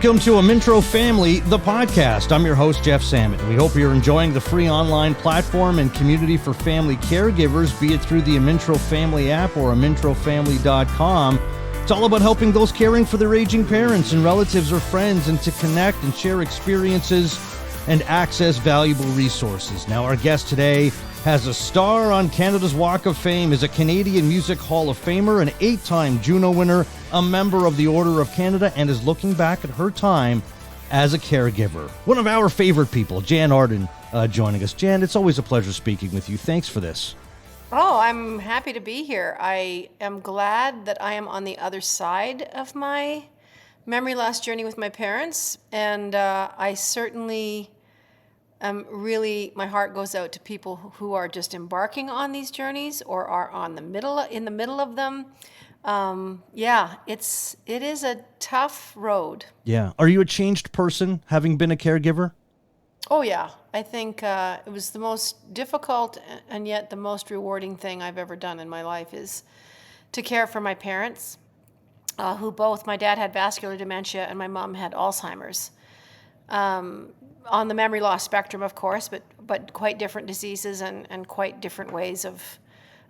Welcome to Amintro Family, the podcast. I'm your host, Jeff Sammut. We hope you're enjoying the free online platform and community for family caregivers, be it through the Amintro Family app or amintrofamily.com. It's all about helping those caring for their aging parents and relatives or friends and to connect and share experiences and access valuable resources. Now, our guest today has a star on Canada's Walk of Fame, is a Canadian Music Hall of Famer, an 8-time JUNO winner, a member of the Order of Canada, and is looking back at her time as a caregiver. One of our favorite people, Jann Arden, joining us. Jann, it's always a pleasure speaking with you. Thanks for this. Oh, I'm happy to be here. I am glad that I am on the other side of my memory loss journey with my parents, and I certainly really, my heart goes out to people who are just embarking on these journeys or are in the middle of them. It is a tough road. Yeah. Are you a changed person having been a caregiver? Oh yeah, I think it was the most difficult and yet the most rewarding thing I've ever done in my life is to care for my parents, who both, my dad had vascular dementia and my mom had Alzheimer's. On the memory loss spectrum, of course, but quite different diseases and quite different ways of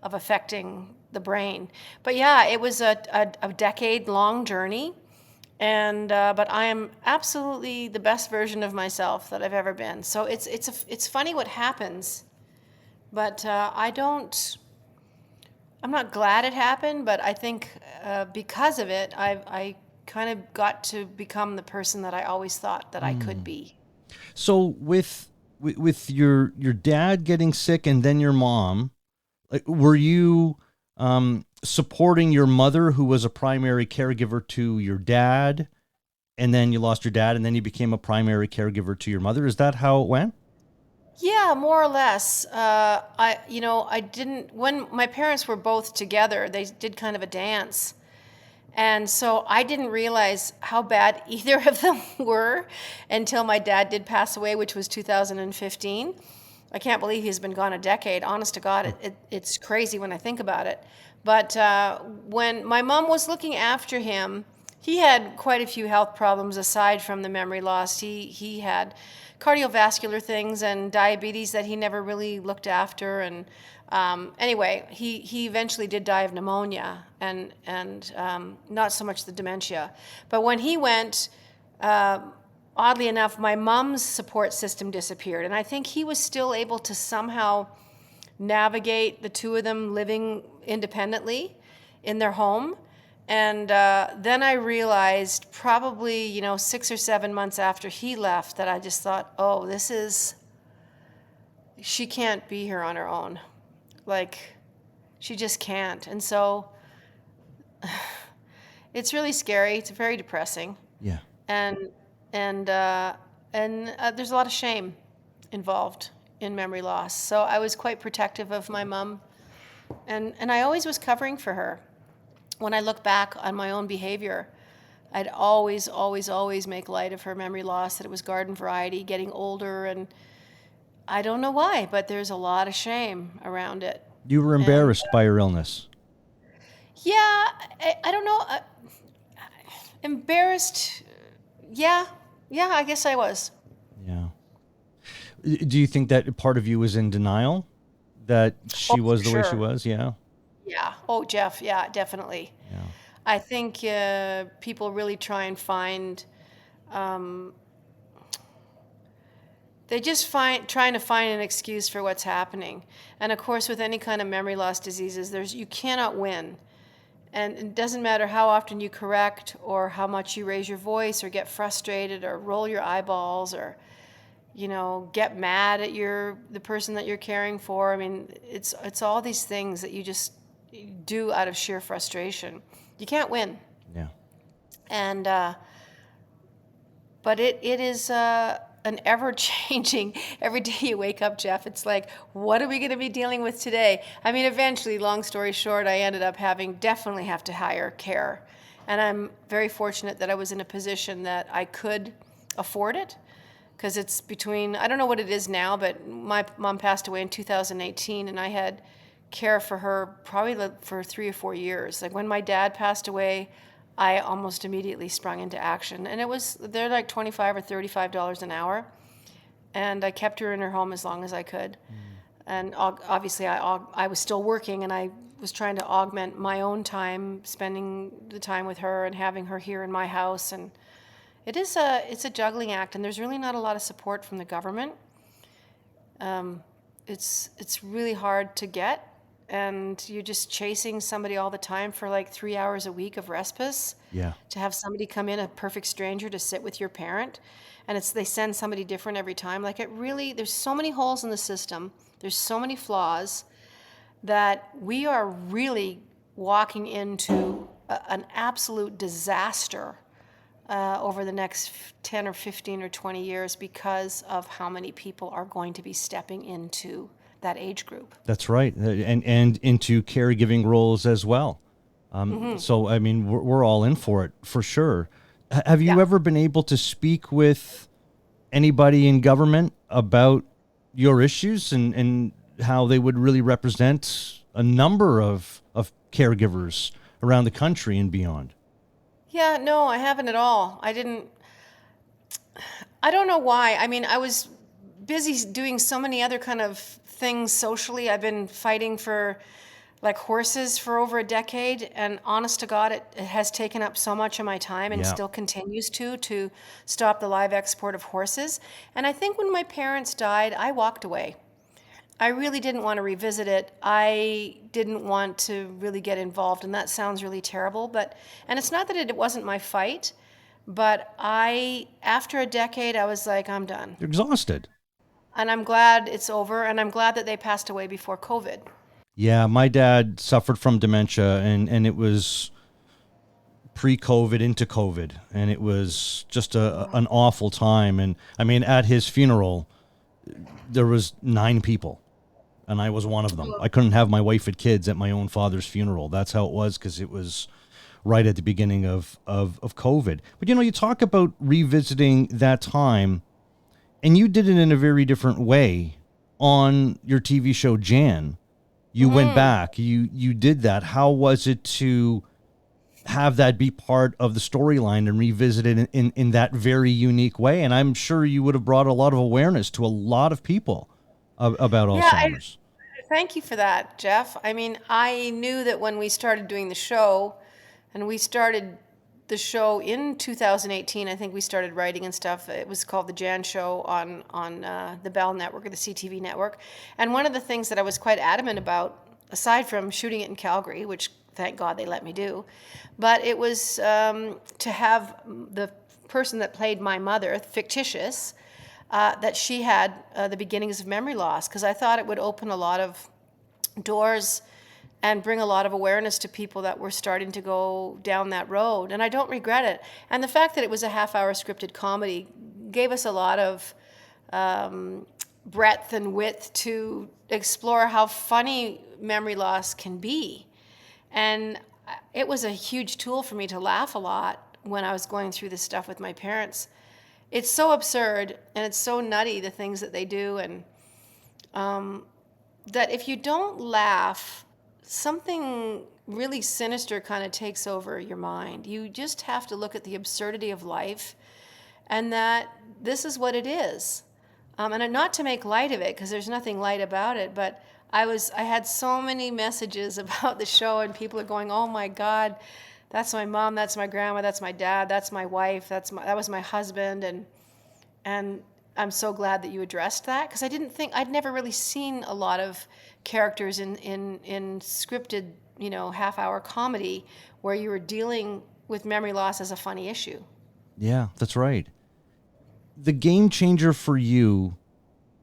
affecting the brain. But yeah, it was a decade-long journey, and but I am absolutely the best version of myself that I've ever been. So it's funny what happens, but I'm not glad it happened, but I think because of it, I kind of got to become the person that I always thought that I could be. So with your dad getting sick and then your mom, were you supporting your mother, who was a primary caregiver to your dad, and then you lost your dad and then you became a primary caregiver to your mother? Is that how it went? Yeah, more or less. I didn't, when my parents were both together, they did kind of a dance. And so I didn't realize how bad either of them were until my dad did pass away, which was 2015. I can't believe he's been gone a decade. Honest to God, it's crazy when I think about it. But when my mom was looking after him, he had quite a few health problems aside from the memory loss. He had cardiovascular things and diabetes that he never really looked after. And anyway, he eventually did die of pneumonia and not so much the dementia. But when he went, oddly enough, my mom's support system disappeared. And I think he was still able to somehow navigate the two of them living independently in their home. And then I realized probably, 6 or 7 months after he left that I just thought, oh, she can't be here on her own. Like, she just can't. And so it's really scary. It's very depressing. Yeah. And there's a lot of shame involved in memory loss. So I was quite protective of my mom, and I always was covering for her. When I look back on my own behavior, I'd always make light of her memory loss, that it was garden variety, getting older, and I don't know why, but there's a lot of shame around it. You were embarrassed by her illness. Yeah, I don't know. Embarrassed. Yeah, I guess I was. Yeah. Do you think that part of you was in denial that she was the way she was? Yeah. Yeah. Oh, Jeff. Yeah, definitely. Yeah. I think people really try and find. They just trying to find an excuse for what's happening, and of course, with any kind of memory loss diseases, you cannot win, and it doesn't matter how often you correct or how much you raise your voice or get frustrated or roll your eyeballs or, get mad at the person that you're caring for. I mean, it's all these things that you just do out of sheer frustration. You can't win. Yeah. And but it is an ever-changing, every day you wake up, Jeff, it's like, what are we going to be dealing with today? I mean, eventually, long story short, I ended up definitely have to hire care. And I'm very fortunate that I was in a position that I could afford it, because it's I don't know what it is now, but my mom passed away in 2018, and I had care for her probably for 3 or 4 years. Like when my dad passed away, I almost immediately sprung into action. And they're like $25 or $35 an hour. And I kept her in her home as long as I could. And obviously I was still working, and I was trying to augment my own time, spending the time with her and having her here in my house. And it's a juggling act, and there's really not a lot of support from the government. It's really hard to get, and you're just chasing somebody all the time for like 3 hours a week of respite. Yeah. To have somebody come in, a perfect stranger, to sit with your parent, and they send somebody different every time. Like, there's so many holes in the system. There's so many flaws that we are really walking into an absolute disaster over the next 10 or 15 or 20 years because of how many people are going to be stepping into that age group. That's right. And into caregiving roles as well. So, I mean, we're all in for it, for sure. Have you ever been able to speak with anybody in government about your issues and how they would really represent a number of caregivers around the country and beyond? Yeah, no, I haven't at all. I don't know why. I mean, I was busy doing so many other kind of things socially. I've been fighting for like horses for over a decade, and honest to God, it has taken up so much of my time, and still continues to stop the live export of horses. And I think when my parents died, I walked away. I really didn't want to revisit it. I didn't want to really get involved, and that sounds really terrible, and it's not that it wasn't my fight, but after a decade, I was like, I'm done. You're exhausted. And I'm glad it's over, and I'm glad that they passed away before COVID. Yeah, my dad suffered from dementia, and it was pre-COVID into COVID, and it was just an awful time. And I mean, at his funeral, there was 9 people, and I was one of them. I couldn't have my wife and kids at my own father's funeral. That's how it was, because it was right at the beginning of COVID. But, you talk about revisiting that time, and you did it in a very different way on your TV show, Jann. You went back, you did that. How was it to have that be part of the storyline and revisit it in that very unique way? And I'm sure you would have brought a lot of awareness to a lot of people about Alzheimer's. Thank you for that, Jeff. I mean, I knew that when we started doing the show, and we started the show in 2018, I think we started writing and stuff. It was called The Jann Show on the Bell Network, or the CTV network. And one of the things that I was quite adamant about, aside from shooting it in Calgary, which thank God they let me do, but it was to have the person that played my mother, fictitious, that she had the beginnings of memory loss, because I thought it would open a lot of doors and bring a lot of awareness to people that were starting to go down that road. And I don't regret it. And the fact that it was a half-hour scripted comedy gave us a lot of breadth and width to explore how funny memory loss can be. And it was a huge tool for me to laugh a lot when I was going through this stuff with my parents. It's so absurd, and it's so nutty, the things that they do, and that if you don't laugh, something really sinister kind of takes over your mind. You just have to look at the absurdity of life, and that this is what it is. And not to make light of it, because there's nothing light about it, but I had so many messages about the show, and people are going, oh my God, that's my mom, that's my grandma, that's my dad, that's my wife, that was my husband, and I'm so glad that you addressed that, because I'd never really seen a lot of characters in scripted, half-hour comedy where you were dealing with memory loss as a funny issue. Yeah, that's right. The game changer for you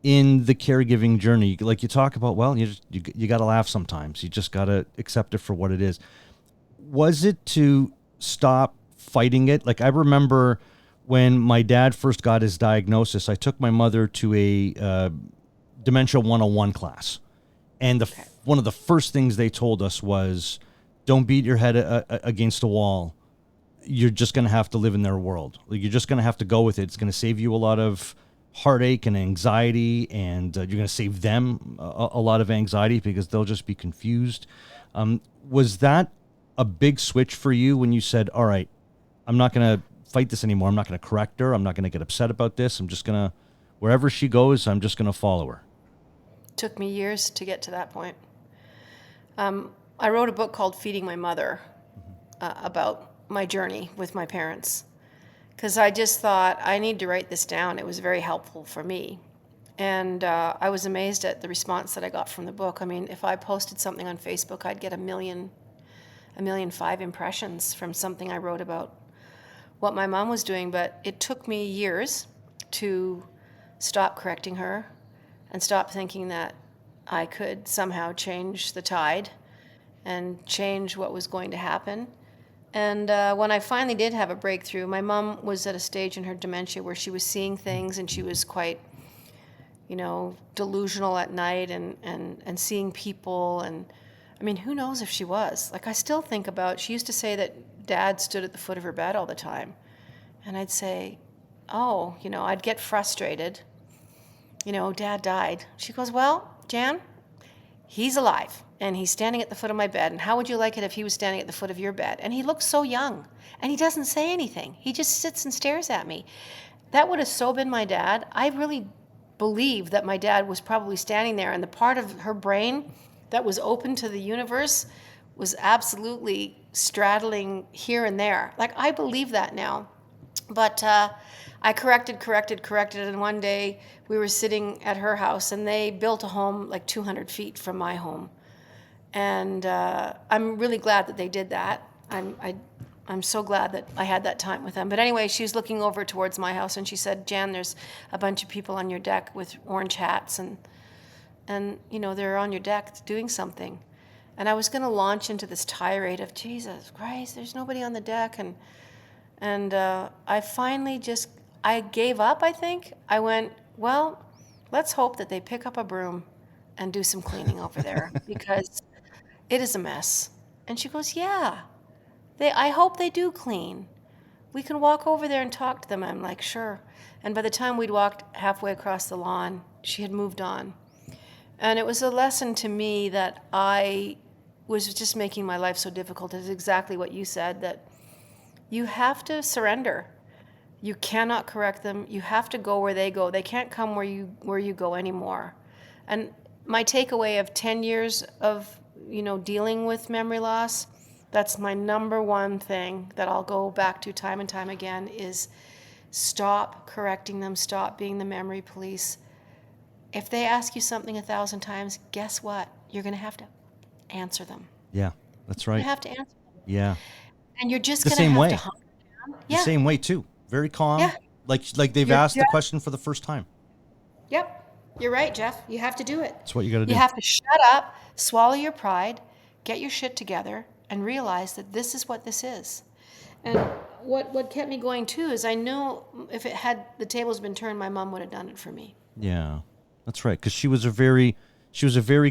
in the caregiving journey, like you talk about, well, you got to laugh sometimes. You just got to accept it for what it is. Was it to stop fighting it? Like, I remember when my dad first got his diagnosis, I took my mother to a Dementia 101 class. And one of the first things they told us was, don't beat your head against a wall. You're just going to have to live in their world. Like, you're just going to have to go with it. It's going to save you a lot of heartache and anxiety, and you're going to save them a lot of anxiety, because they'll just be confused. Was that a big switch for you when you said, all right, I'm not going to fight this anymore. I'm not going to correct her. I'm not going to get upset about this. I'm just going to, wherever she goes, I'm just going to follow her? Took me years to get to that point. I wrote a book called Feeding My Mother about my journey with my parents, because I just thought I need to write this down. It was very helpful for me. And I was amazed at the response that I got from the book. I mean, if I posted something on Facebook, I'd get 1,000,005 impressions from something I wrote about what my mom was doing. But it took me years to stop correcting her and stop thinking that I could somehow change the tide and change what was going to happen. And when I finally did have a breakthrough, my mom was at a stage in her dementia where she was seeing things, and she was quite, delusional at night and seeing people. And I mean, who knows if she was? Like, I still think about, she used to say that Dad stood at the foot of her bed all the time. And I'd say, oh, I'd get frustrated. Dad died. She goes, well, Jann, he's alive, and he's standing at the foot of my bed. And how would you like it if he was standing at the foot of your bed? And he looks so young, and he doesn't say anything. He just sits and stares at me. That would have so been my dad. I really believe that my dad was probably standing there, and the part of her brain that was open to the universe was absolutely straddling here and there. Like, I believe that now. But I corrected, and one day we were sitting at her house, and they built a home like 200 feet from my home. And I'm really glad that they did that. I'm so glad that I had that time with them. But anyway, she was looking over towards my house, and she said, Jann, there's a bunch of people on your deck with orange hats, and they're on your deck doing something. And I was going to launch into this tirade of, Jesus Christ, there's nobody on the deck. And I finally I gave up, I think. I went, well, let's hope that they pick up a broom and do some cleaning over there, because it is a mess. And she goes, yeah, I hope they do clean. We can walk over there and talk to them. I'm like, sure. And by the time we'd walked halfway across the lawn, she had moved on. And it was a lesson to me that I was just making my life so difficult. It's exactly what you said, that you have to surrender. You cannot correct them. You have to go where they go. They can't come where you go anymore. And my takeaway of 10 years of, dealing with memory loss, that's my number one thing that I'll go back to time and time again, is stop correcting them. Stop being the memory police. If they ask you something 1,000 times, guess what? You're going to have to answer them. Yeah, that's right. You have to answer them. Yeah. And you're just going to have to hunker down. The same way too. Very calm. Yeah. Like they've asked the question for the first time. Yep. You're right, Jeff. You have to do it. That's what you got to do. You have to shut up, swallow your pride, get your shit together, and realize that this is what this is. And what kept me going too is I knew if the tables been turned, my mom would have done it for me. Yeah, that's right. Because she was a very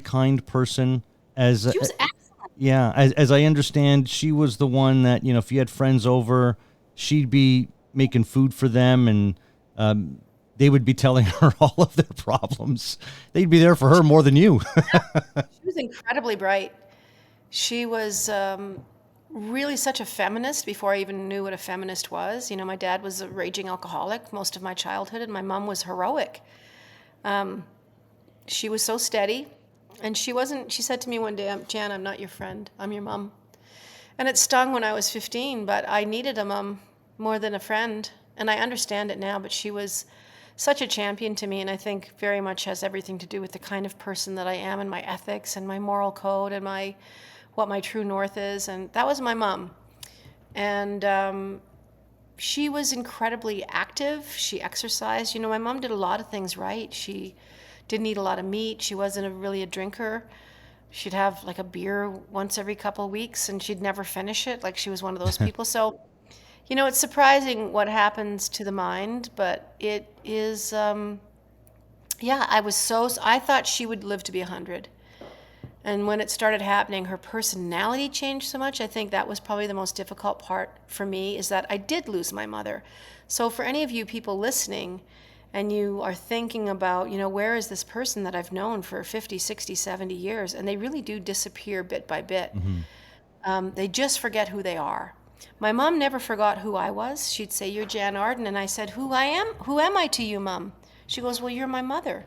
kind person. She was excellent. Yeah, as I understand, she was the one that, if you had friends over, she'd be making food for them, and they would be telling her all of their problems. They'd be there for her more than you. She was incredibly bright. She was really such a feminist before I even knew what a feminist was. My dad was a raging alcoholic most of my childhood, and my mom was heroic. She was so steady, and she said to me one day, Jann, I'm not your friend, I'm your mom. And it stung when I was 15, but I needed a mom more than a friend, and I understand it now, but she was such a champion to me, and I think very much has everything to do with the kind of person that I am, and my ethics and my moral code and what my true north is. And that was my mom. And she was incredibly active. She exercised. My mom did a lot of things right. She didn't eat a lot of meat. She wasn't really a drinker. She'd have like a beer once every couple of weeks, and she'd never finish it. Like, she was one of those people. So, it's surprising what happens to the mind, but it is, I thought she would live to be 100. And when it started happening, her personality changed so much. I think that was probably the most difficult part for me, is that I did lose my mother. So for any of you people listening, and you are thinking about, where is this person that I've known for 50, 60, 70 years, and they really do disappear bit by bit. Mm-hmm. They just forget who they are. My mom never forgot who I was. She'd say, "You're Jann Arden." And I said, "Who I am? Who am I to you, Mom?" She goes, "Well, you're my mother."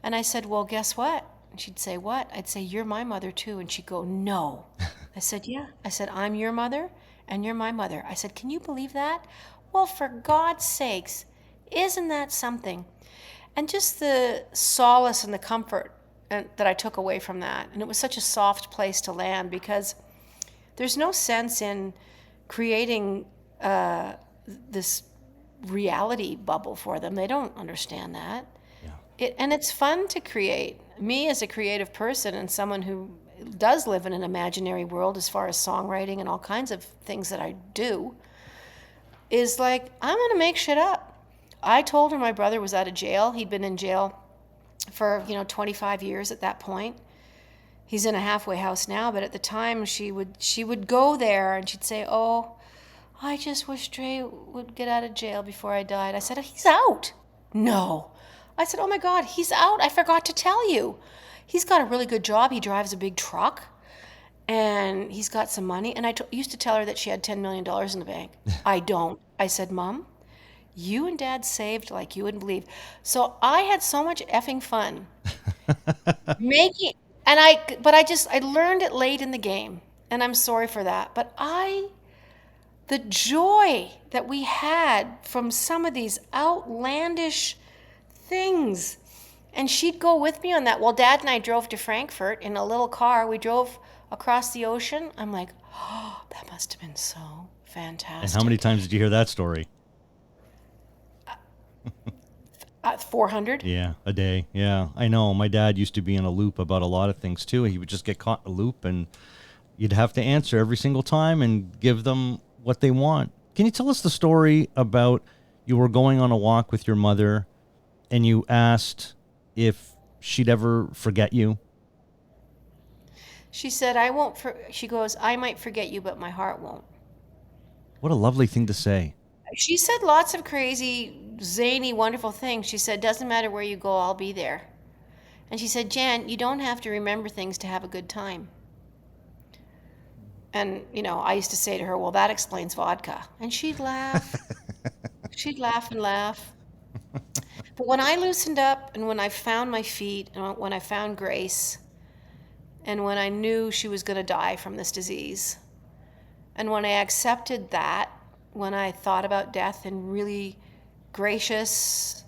And I said, "Well, guess what?" And she'd say, "What?" I'd say, "You're my mother too." And she'd go, "No." I said, "Yeah." I said, "I'm your mother and you're my mother." I said, "Can you believe that?" Well, for God's sakes, isn't that something? And just the solace and the comfort that I took away from that. And it was such a soft place to land, because there's no sense in creating this reality bubble for them. They don't understand that. And it's fun to create. Me as a creative person and someone who does live in an imaginary world as far as songwriting and all kinds of things that I do, is like, I'm going to make shit up. I told her my brother was out of jail. He'd been in jail for 25 years at that point. He's in a halfway house now, but at the time she would go there and she'd say, "Oh, I just wish Dre would get out of jail before I died." I said, "He's out." "No." I said, "Oh my God, he's out. I forgot to tell you. He's got a really good job. He drives a big truck and he's got some money." And I used to tell her that she had $10 million in the bank. I don't. I said, "Mom, you and Dad saved like you wouldn't believe." So I had so much effing fun making, but I learned it late in the game, and I'm sorry for that. But the joy that we had from some of these outlandish things, and she'd go with me on that. Well, Dad and I drove to Frankfurt in a little car. We drove across the ocean. I'm like, oh, that must have been so fantastic. And how many times did you hear that story? 400. Yeah, a day. Yeah, I know. My dad used to be in a loop about a lot of things too. He would just get caught in a loop and you'd have to answer every single time and give them what they want. Can you tell us the story about you were going on a walk with your mother and you asked if she'd ever forget you? She said, she goes, "I might forget you, but my heart won't." What a lovely thing to say. She said lots of crazy, zany, wonderful things. She said, "Doesn't matter where you go, I'll be there." And she said, "Jan, you don't have to remember things to have a good time." And, I used to say to her, "Well, that explains vodka." And she'd laugh. She'd laugh and laugh. But when I loosened up and when I found my feet and when I found grace and when I knew she was going to die from this disease and when I accepted that, when I thought about death in really gracious,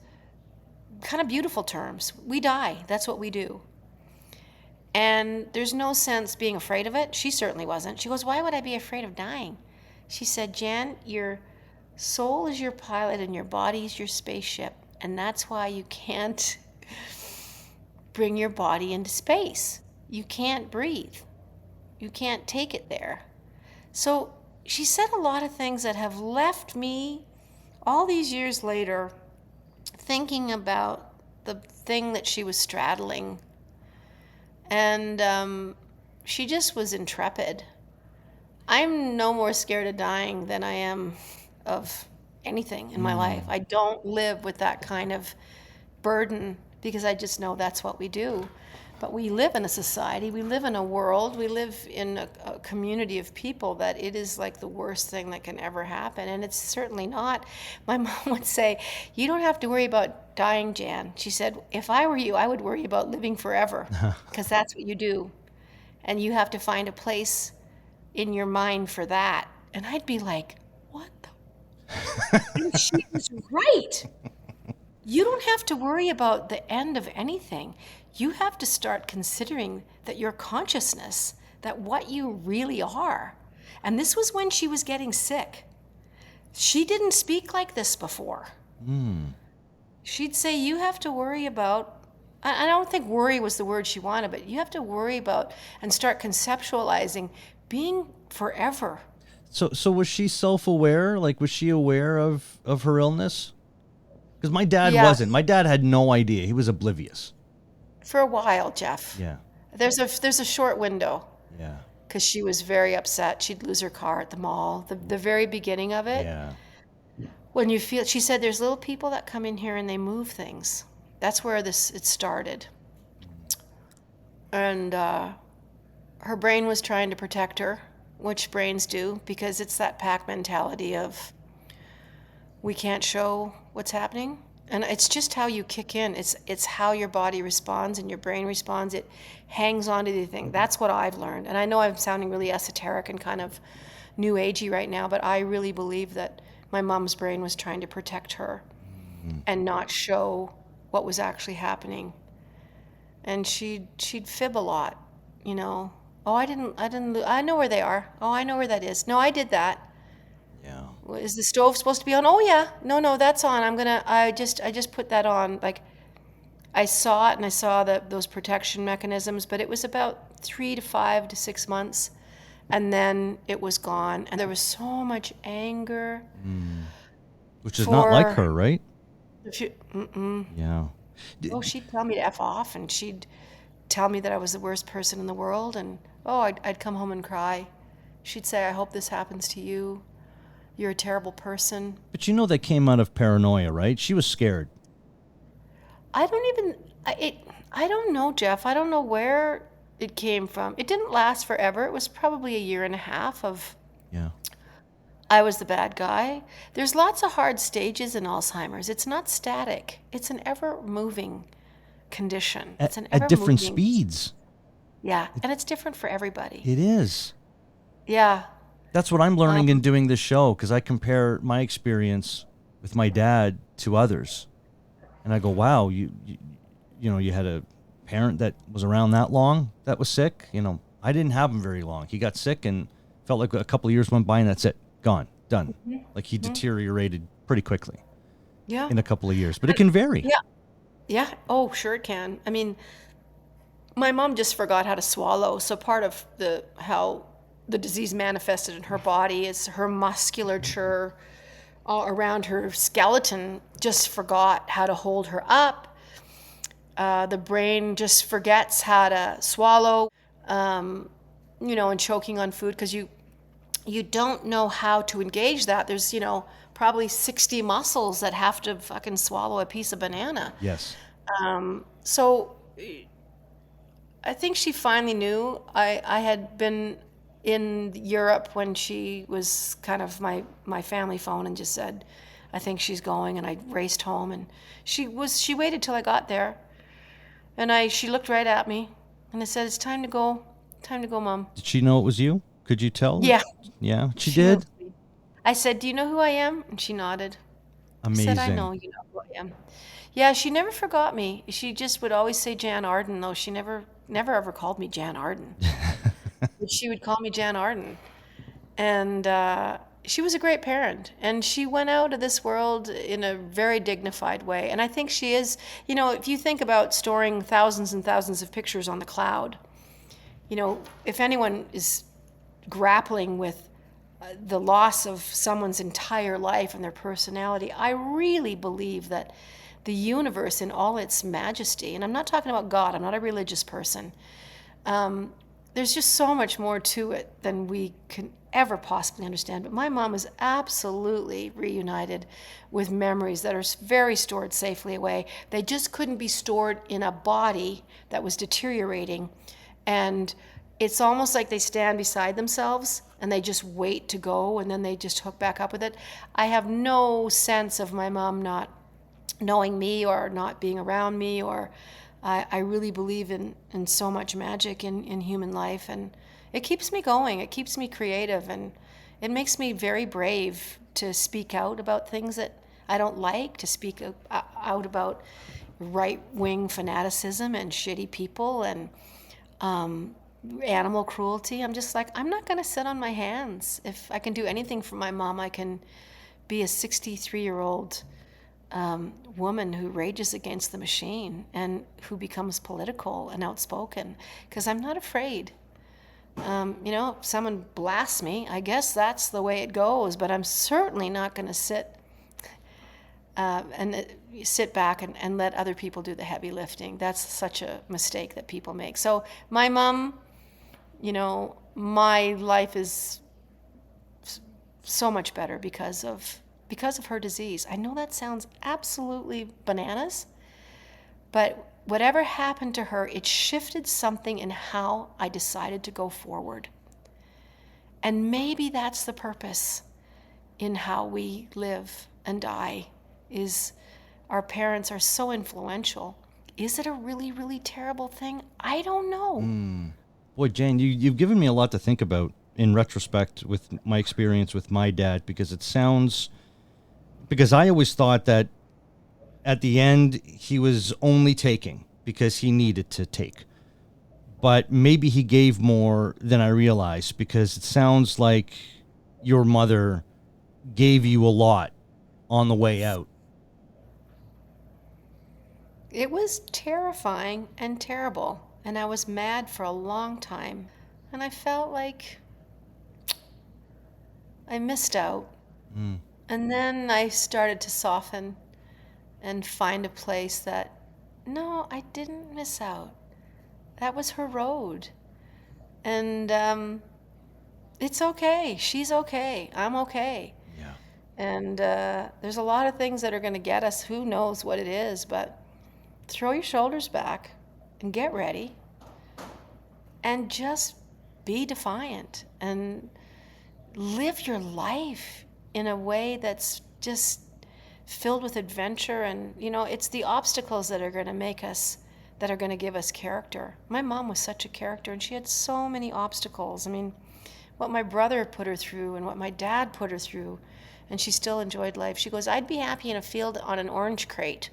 kind of beautiful terms, we die. That's what we do. And there's no sense being afraid of it. She certainly wasn't. She goes, "Why would I be afraid of dying?" She said, "Jan, your soul is your pilot and your body is your spaceship. And that's why you can't bring your body into space. You can't breathe. You can't take it there." So she said a lot of things that have left me all these years later thinking about the thing that she was straddling. And she just was intrepid. I'm no more scared of dying than I am of anything in my life. I don't live with that kind of burden because I just know that's what we do. But we live in a society, we live in a world, we live in a community of people that it is like the worst thing that can ever happen. And it's certainly not. My mom would say, "You don't have to worry about dying, Jan." She said, "If I were you, I would worry about living forever because that's what you do. And you have to find a place in your mind for that." And I'd be like, what the? And she was right. You don't have to worry about the end of anything. You have to start considering that your consciousness, that what you really are. And this was when she was getting sick. She didn't speak like this before. She'd say, "You have to worry about," I don't think worry was the word she wanted, but you have to worry about and start conceptualizing being forever. So was she self-aware? Like, was she aware of her illness? Because my dad wasn't. My dad had no idea. He was oblivious. For a while, Jeff. Yeah. There's a short window. Yeah. Because she was very upset. She'd lose her car at the mall. The very beginning of it. Yeah. When you feel, she said, "There's little people that come in here and they move things." That's where it started. And her brain was trying to protect her. which brains do, because it's that pack mentality of we can't show what's happening. And it's just how you kick in. It's how your body responds and your brain responds. It hangs on to the thing. That's what I've learned. And I know I'm sounding really esoteric and kind of new agey right now, but I really believe that my mom's brain was trying to protect her and not show what was actually happening. And she'd fib a lot, you know. Oh, I know where they are. Oh, I know where that is. No, I did that. Yeah. Is the stove supposed to be on? Oh yeah. No, that's on. I just put that on. Like, I saw it and I saw those protection mechanisms, but it was about 3 to 5 to 6 months, and then it was gone. And there was so much anger. Which is not like for her, right? Yeah. Oh, she'd tell me to F off, and she'd tell me that I was the worst person in the world, and I'd come home and cry. She'd say, I hope this happens to you. You're a terrible person. But you know that came out of paranoia, right? She was scared. I don't know, Jeff. I don't know where it came from. It didn't last forever. It was probably a year and a half of Yeah. I was the bad guy. There's lots of hard stages in Alzheimer's. It's not static. It's an ever-moving condition. It's an At different ever-moving. speeds. Yeah, and it's different for everybody. It is. Yeah. That's what I'm learning in doing this show, because I compare my experience with my dad to others. And I go, wow, you know, you had a parent that was around that long that was sick. You know, I didn't have him very long. He got sick and felt like a couple of years went by and that's it. Gone. Done. Like he deteriorated pretty quickly. Yeah. In a couple of years. But it can vary. Yeah. Yeah. Oh, sure it can. I mean, my mom just forgot how to swallow. So part of how the disease manifested in her body is her musculature around her skeleton just forgot how to hold her up. The brain just forgets how to swallow, you know, and choking on food, because you don't know how to engage that. There's, you know, probably 60 muscles that have to fucking swallow a piece of banana. Yes. So I think she finally knew. I had been in Europe when she was kind of my family phone and just said, I think she's going, and I raced home, and she waited till I got there, and she looked right at me, and I said, it's time to go, Mom. Did she know it was you? Could you tell? Yeah. Yeah, she did? Knew. I said, do you know who I am? And she nodded. Amazing. I said, I know you know who I am. Yeah, she never forgot me. She just would always say Jann Arden, though she never ever called me Jann Arden. But she would call me Jann Arden. And she was a great parent. And she went out of this world in a very dignified way. And I think she is, you know, if you think about storing thousands and thousands of pictures on the cloud, you know, if anyone is grappling with the loss of someone's entire life and their personality, I really believe that the universe in all its majesty, and I'm not talking about God, I'm not a religious person, there's just so much more to it than we can ever possibly understand. But my mom is absolutely reunited with memories that are very stored safely away. They just couldn't be stored in a body that was deteriorating. And it's almost like they stand beside themselves and they just wait to go, and then they just hook back up with it. I have no sense of my mom not knowing me or not being around me, or I really believe in so much magic in human life, and it keeps me going. It keeps me creative, and it makes me very brave to speak out about things that I don't like, to speak out about right-wing fanaticism and shitty people and animal cruelty. I'm just like, I'm not going to sit on my hands. If I can do anything for my mom, I can be a 63-year-old woman who rages against the machine and who becomes political and outspoken, because I'm not afraid. You know, if someone blasts me, I guess that's the way it goes, but I'm certainly not going to sit back and let other people do the heavy lifting. That's such a mistake that people make. So my mom, you know, my life is so much better because of her disease. I know that sounds absolutely bananas, but whatever happened to her, it shifted something in how I decided to go forward. And maybe that's the purpose in how we live and die, is our parents are so influential. Is it a really, really terrible thing? I don't know. Boy, Jann, you've given me a lot to think about in retrospect with my experience with my dad, because I always thought that at the end he was only taking because he needed to take. But maybe he gave more than I realized, because it sounds like your mother gave you a lot on the way out. It was terrifying and terrible, and I was mad for a long time, and I felt like I missed out. And then I started to soften and find a place that, no, I didn't miss out. That was her road. And it's okay. She's okay. I'm okay. Yeah. And there's a lot of things that are going to get us. Who knows what it is, but throw your shoulders back and get ready and just be defiant and live your life in a way that's just filled with adventure. And, it's the obstacles that are going to make us, that are going to give us character. My mom was such a character, and she had so many obstacles. I mean, what my brother put her through and what my dad put her through, and she still enjoyed life. She goes, I'd be happy in a field on an orange crate.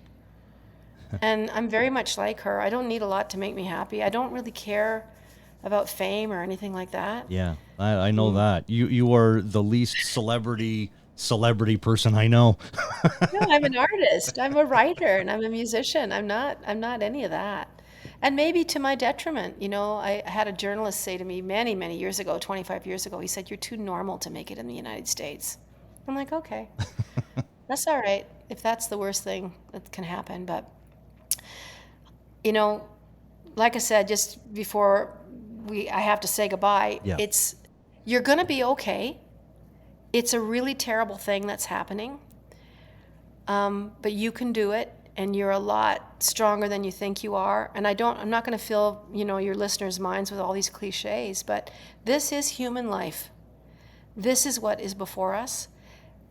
And I'm very much like her. I don't need a lot to make me happy. I don't really care about fame or anything like that. Yeah, I know that. You are the least celebrity person I know. No, I'm an artist. I'm a writer, and I'm a musician. I'm not any of that. And maybe to my detriment. I had a journalist say to me many, many years ago, 25 years ago, he said, you're too normal to make it in the United States. I'm like, okay, that's all right, if that's the worst thing that can happen. But, like I said, just before I have to say goodbye, Yeah. You're going to be okay. It's a really terrible thing that's happening, but you can do it, and you're a lot stronger than you think you are. And I'm not going to fill, your listeners' minds with all these cliches, but this is human life. This is what is before us,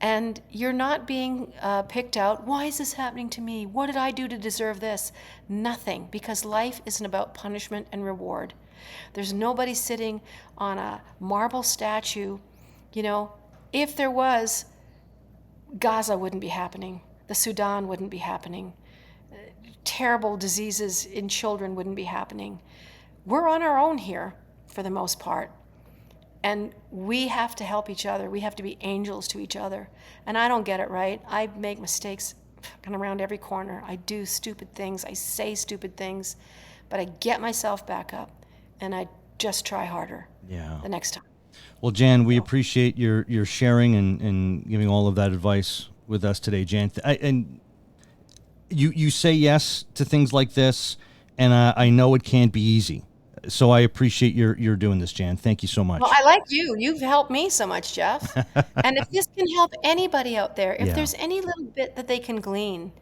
and you're not being picked out. Why is this happening to me? What did I do to deserve this? Nothing, because life isn't about punishment and reward. There's nobody sitting on a marble statue. If there was, Gaza wouldn't be happening. The Sudan wouldn't be happening. Terrible diseases in children wouldn't be happening. We're on our own here for the most part. And we have to help each other. We have to be angels to each other. And I don't get it right. I make mistakes around every corner. I do stupid things. I say stupid things. But I get myself back up, and I just try harder the next time. Well, Jann, we appreciate your sharing and giving all of that advice with us today, Jann. And you say yes to things like this, and I know it can't be easy. So I appreciate your doing this, Jann. Thank you so much. Well, I like you. You've helped me so much, Jeff. And if this can help anybody out there, if there's any little bit that they can glean,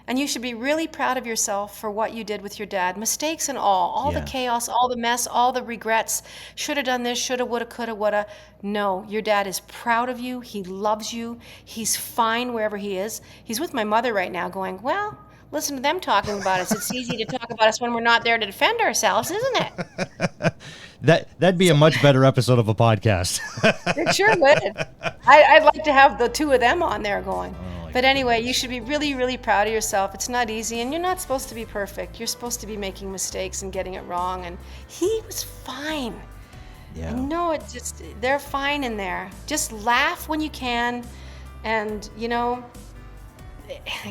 and you should be really proud of yourself for what you did with your dad, mistakes and all the chaos, all the mess, all the regrets, should have done this, shoulda, woulda, coulda, woulda. No, your dad is proud of you. He loves you. He's fine wherever he is. He's with my mother right now going, well, listen to them talking about us. It's easy to talk about us when we're not there to defend ourselves, isn't it? That'd be a much better episode of a podcast. It sure would. I'd like to have the two of them on there going. But anyway, you should be really, really proud of yourself. It's not easy, and you're not supposed to be perfect. You're supposed to be making mistakes and getting it wrong, and he was fine. Yeah. And no, they're fine in there. Just laugh when you can, and,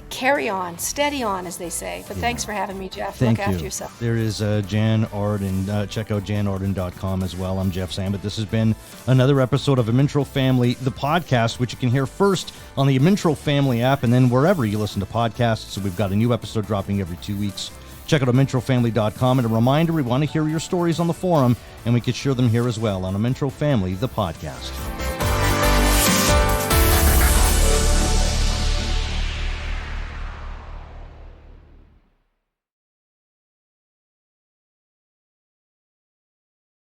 carry on, steady on, as they say. But thanks for having me, Jeff. Thank Look you. after yourself. There is Jann Arden. Check out JannArden.com as well. I'm Jeff Sammut. This has been another episode of Amintro Family, the podcast, which you can hear first on the Amintro Family app and then wherever you listen to podcasts. So we've got a new episode dropping every 2 weeks. Check out AmintroFamily.com. And a reminder, we want to hear your stories on the forum, and we could share them here as well on Amintro Family, the podcast.